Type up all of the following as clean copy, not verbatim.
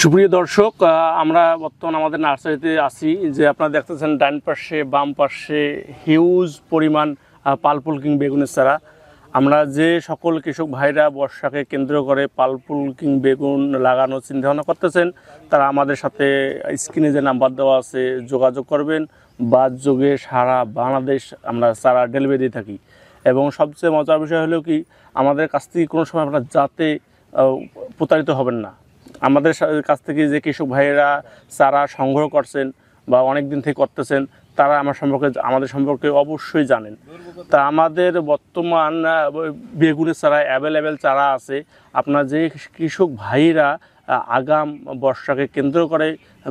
সুপ্রিয় দর্শক, আমরা বর্তমান আমাদের নার্সারিতে আছি। যে আপনারা দেখতেছেন ডান পাশে বাম পাশে হিউজ পরিমাণ পালপুল কিং বেগুনের চারা। আমরা যে সকল কৃষক ভাইরা বর্ষাকে কেন্দ্র করে পালপুল কিং বেগুন লাগানোর চিন্তাভাবনা করতেছেন, তারা আমাদের সাথে স্ক্রিনে যে নাম্বার দেওয়া আছে যোগাযোগ করবেন। বাসযোগে সারা বাংলাদেশ আমরা চারা ডেলিভারি দিয়ে থাকি। এবং সবচেয়ে মজার বিষয় হলো কি, আমাদের কাছ থেকে কোনো সময় আপনারা যাতে প্রতারিত হবেন না। আমাদের কাছ থেকে যে কৃষক ভাইয়েরা চারা সংগ্রহ করছেন বা অনেক দিন থেকে করতেছেন, তারা আমাদের সম্পর্কে অবশ্যই জানেন। তা আমাদের বর্তমান বেগুনের চারা অ্যাভেলেবেল চারা আছে। আপনার যে কৃষক ভাইরা আগাম বর্ষাকে কেন্দ্র করে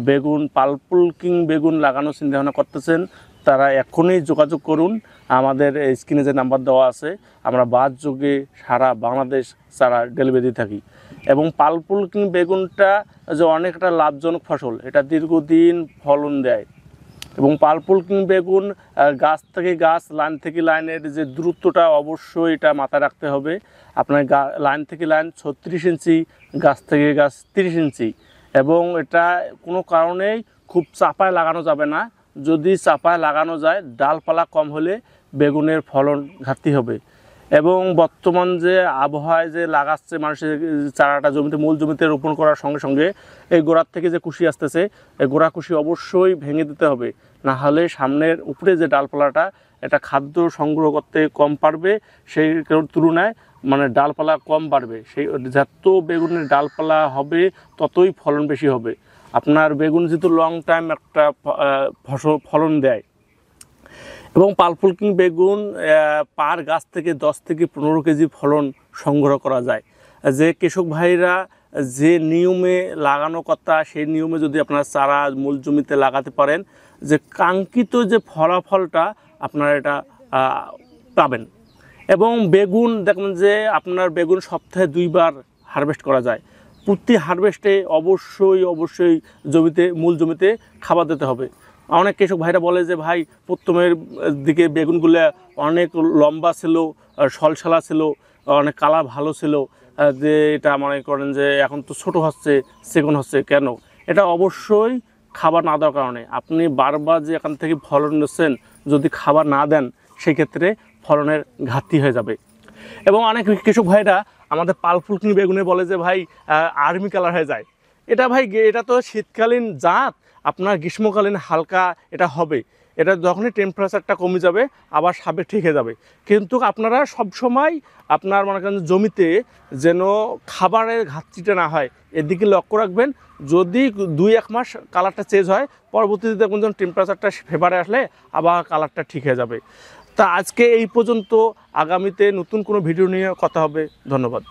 বেগুন পালপুল কিং বেগুন লাগানোর চিন্তাভাবনা করতেছেন, তারা এখনই যোগাযোগ করুন। আমাদের স্ক্রিনে যে নাম্বার দেওয়া আছে, আমরা বাসযোগে সারা বাংলাদেশ চারা ডেলিভারি দিয়ে থাকি। এবং পালপুল কিং বেগুনটা যে অনেকটা লাভজনক ফসল, এটা দীর্ঘদিন ফলন দেয়। এবং পালপুল কিং বেগুন গাছ থেকে গাছ, লাইন থেকে লাইনের যে দূরত্বটা অবশ্যই এটা মাথায় রাখতে হবে। আপনার লাইন থেকে লাইন 36 ইঞ্চি, গাছ থেকে গাছ 30 ইঞ্চি। এবং এটা কোনো কারণেই খুব চাপায় লাগানো যাবে না। যদি চাপায় লাগানো যায়, ডালপালা কম হলে বেগুনের ফলন ঘাটতি হবে। এবং বর্তমান যে আবহাওয়ায় যে লাগাচ্ছে মানুষের চারাটা জমিতে, মূল জমিতে রোপণ করার সঙ্গে সঙ্গে এই গোড়ার থেকে যে কুশি আসতেছে, এই গোড়া কুশি অবশ্যই ভেঙে দিতে হবে। না হলে সামনের উপরে যে ডালপালাটা, এটা খাদ্য সংগ্রহ করতে কম পারবে, সেই তুলনায় মানে ডালপালা কম বাড়বে। সেই যত বেগুনের ডালপালা হবে ততই ফলন বেশি হবে। আপনার বেগুন যেহেতু লং টাইম একটা ফলন দেয়। এবং পালপুল কিং বেগুন পার গাছ থেকে 10 থেকে 15 কেজি ফলন সংগ্রহ করা যায়। যে কৃষক ভাইরা যে নিয়মে লাগানো কথা, সেই নিয়মে যদি আপনার চারা মূল জমিতে লাগাতে পারেন, যে কাঙ্ক্ষিত যে ফলাফলটা আপনারা এটা পাবেন। এবং বেগুন দেখবেন যে আপনার বেগুন সপ্তাহে 2 বার হারভেস্ট করা যায়। প্রতি হারভেস্টে অবশ্যই মূল জমিতে খাবার দিতে হবে। অনেক কৃষক ভাইরা বলে যে ভাই, প্রথমের দিকে বেগুনগুলো অনেক লম্বা ছিল, সলসলা ছিল, অনেক কালার ভালো ছিল, যে এটা মনে করেন যে এখন তো ছোটো হচ্ছে, সেকেন্ড হচ্ছে। কেন? এটা অবশ্যই খাবার না দেওয়ার কারণে। আপনি বারবার যে এখান থেকে ফলন নিচ্ছেন, যদি খাবার না দেন, সেক্ষেত্রে ফলনের ঘাটতি হয়ে যাবে। এবং অনেক কৃষক ভাইরা আমাদের পালপুল কিং বেগুনে বলে যে ভাই আর্মি কালার হয়ে যায়। এটা ভাই, এটা তো শীতকালীন জাত, আপনার গ্রীষ্মকালীন হালকা এটা হবে। এটা যখনই টেম্পারেচারটা কমে যাবে, আবার স্বাভাবিক ঠিক হয়ে যাবে। কিন্তু আপনারা সবসময় আপনার মনে করেন জমিতে যেন খাবারের ঘাটতিটা না হয়, এদিকে লক্ষ্য রাখবেন। যদি 2-1 মাস কালারটা চেঞ্জ হয়, পরবর্তীতে দেখুন যখন টেম্পারেচারটা ফেভারে আসলে আবার কালারটা ঠিক হয়ে যাবে। তা আজকে এই পর্যন্ত, আগামীতে নতুন কোনো ভিডিও নিয়ে কথা হবে। ধন্যবাদ।